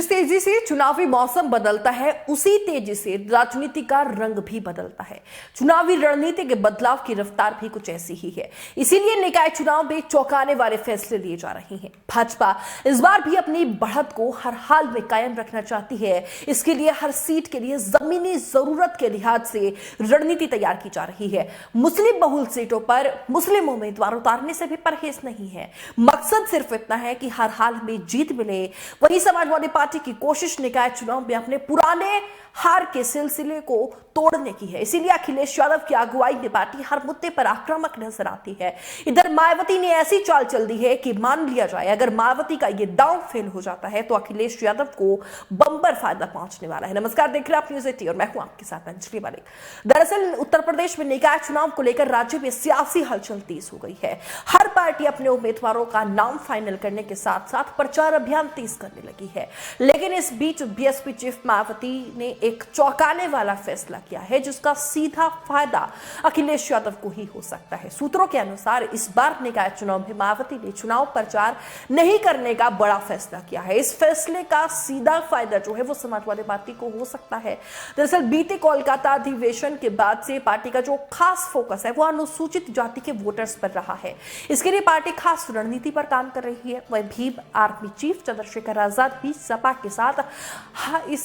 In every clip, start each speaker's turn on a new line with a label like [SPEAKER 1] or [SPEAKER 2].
[SPEAKER 1] जिस तेजी से चुनावी मौसम बदलता है उसी तेजी से राजनीति का रंग भी बदलता है। चुनावी रणनीति के बदलाव की रफ्तार भी कुछ ऐसी ही है। इसीलिए निकाय चुनाव में चौंकाने वाले फैसले लिए जा रहे हैं। भाजपा इस बार भी अपनी बढ़त को हर हाल में कायम रखना चाहती है। इसके लिए हर सीट के लिए जमीनी जरूरत के लिहाज से रणनीति तैयार की जा रही है। मुस्लिम बहुल सीटों पर मुस्लिम उम्मीदवार उतारने से भी परहेज नहीं है। मकसद सिर्फ इतना है कि हर हाल में जीत मिले। वहीं समाजवादी पार्टी की कोशिश निकाय चुनाव में अपने पुराने हार के सिलसिले को तोड़ने की है। इसीलिए अखिलेश यादव की अगुवाई में पार्टी हर मुद्दे पर आक्रामक नजर आती है। इधर मायावती ने ऐसी चाल चल दी है कि मान लिया जाए अगर मायावती का ये दांव फेल हो जाता है तो अखिलेश यादव को बंपर फायदा पहुंचने वाला है। नमस्कार, देख रहे हैं आप न्यूज़ 18 और मैं हूं आपके साथ अंजलि मलिक। दरअसल उत्तर प्रदेश में निकाय चुनाव को लेकर राज्य में सियासी हलचल तेज हो गई है। हर पार्टी अपने उम्मीदवारों का नाम फाइनल करने के साथ साथ प्रचार अभियान तेज करने लगी है। लेकिन इस बीच बीएसपी चीफ मायावती ने एक चौंकाने वाला फैसला किया है जिसका सीधा फायदा अखिलेश यादव को ही हो सकता है। सूत्रों के अनुसार इस बार निकाय चुनाव में मायावती ने चुनाव प्रचार नहीं करने का बड़ा फैसला किया है। इस फैसले का सीधा फायदा जो है वो समाजवादी पार्टी को हो सकता है। दरअसल बीते कोलकाता अधिवेशन के बाद से पार्टी का जो खास फोकस है वो अनुसूचित जाति के वोटर्स पर रहा है। इसके लिए पार्टी खास रणनीति पर काम कर रही है। वह भीम आर्मी चीफ चंद्रशेखर आजाद भी सपा के साथ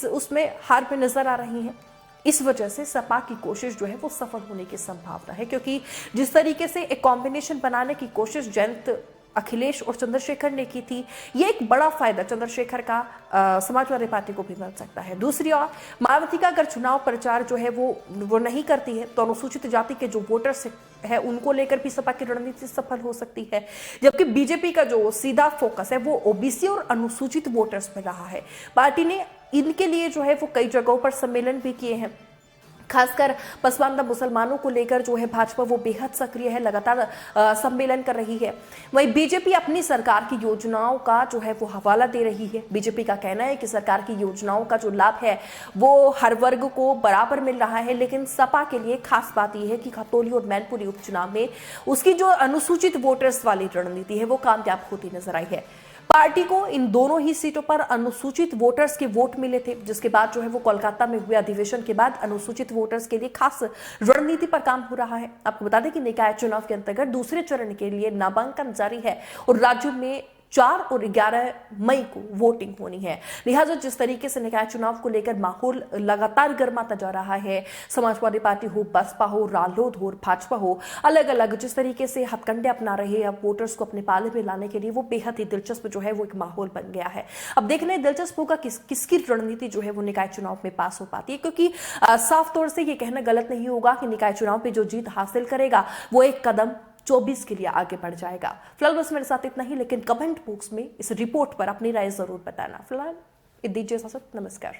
[SPEAKER 1] उसमें हार में नजर आ रही हैं। इस वजह से सपा की कोशिश जो है वो सफल होने की संभावना है, क्योंकि जिस तरीके से एक कॉम्बिनेशन बनाने की कोशिश जयंत, अखिलेश और चंद्रशेखर ने की थी, ये एक बड़ा फायदा चंद्रशेखर का समाजवादी पार्टी को भी मिल सकता है। दूसरी ओर मायावती का अगर चुनाव प्रचार जो है वो नहीं करती है तो अनुसूचित जाति के जो वोटर्स है उनको लेकर भी सपा की रणनीति सफल हो सकती है। जबकि बीजेपी का जो सीधा फोकस है वो ओबीसी और अनुसूचित वोटर्स पर रहा है। पार्टी ने इनके लिए जो है वो कई जगहों पर सम्मेलन भी किए हैं। खासकर पसमानदा मुसलमानों को लेकर जो है भाजपा वो बेहद सक्रिय है, लगातार सम्मेलन कर रही है। वहीं बीजेपी अपनी सरकार की योजनाओं का जो है वो हवाला दे रही है। बीजेपी का कहना है कि सरकार की योजनाओं का जो लाभ है वो हर वर्ग को बराबर मिल रहा है। लेकिन सपा के लिए खास बात यह है कि खतौली और मैनपुरी उपचुनाव में उसकी जो अनुसूचित वोटर्स वाली रणनीति है वो कामयाब होती नजर आई है। पार्टी को इन दोनों ही सीटों पर अनुसूचित वोटर्स के वोट मिले थे, जिसके बाद जो है वो कोलकाता में हुए अधिवेशन के बाद अनुसूचित वोटर्स के लिए खास रणनीति पर काम हो रहा है। आपको बता दें कि निकाय चुनाव के अंतर्गत दूसरे चरण के लिए नामांकन जारी है और राज्य में 4 और 11 मई को वोटिंग होनी है। लिहाजा जिस तरीके से निकाय चुनाव को लेकर माहौल लगातार गर्माता जा रहा है, समाजवादी पार्टी हो, बसपा हो, रालोद हो, भाजपा हो, अलग अलग जिस तरीके से हथकंडे अपना रहे हैं वोटर्स को अपने पाले में लाने के लिए, वो बेहद ही दिलचस्प जो है वो एक माहौल बन गया है। अब देखना दिलचस्प होगा किसकी रणनीति जो है वो निकाय चुनाव में पास हो पाती है, क्योंकि साफ तौर से ये कहना गलत नहीं होगा कि निकाय चुनाव में जो जीत हासिल करेगा वो एक कदम 24 के लिए आगे बढ़ जाएगा। फिलहाल बस मेरे साथ इतना ही, लेकिन कमेंट बॉक्स में इस रिपोर्ट पर अपनी राय जरूर बताना। फिलहाल दीजिए इजाजत, नमस्कार।